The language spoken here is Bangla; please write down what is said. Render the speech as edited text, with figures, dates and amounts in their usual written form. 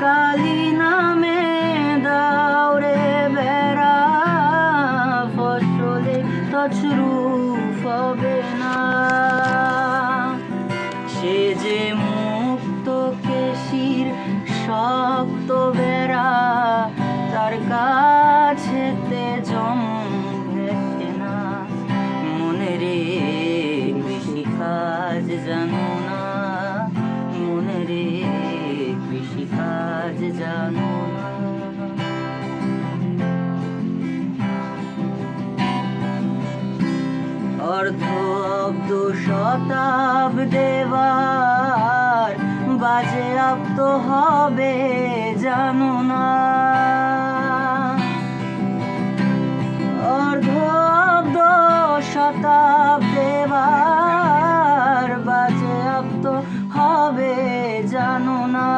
কালী নামে দাউরে বেড়া, ফসলে তছরূপ হবে না। সে যে মুক্ত কেশির শক্ত বেড়া, তার কাছেতে জমে না। মনে রে কৃষি কাজ জানো না, মনে রে কৃষি কাজ জানো না। অর্ধ অব্দ শতাব্দেবার বাজে আপ্ত হবে জানো না। অর্ধ অব্দ শতাব্দেবার বাজে আপ্ত হবে জানো না।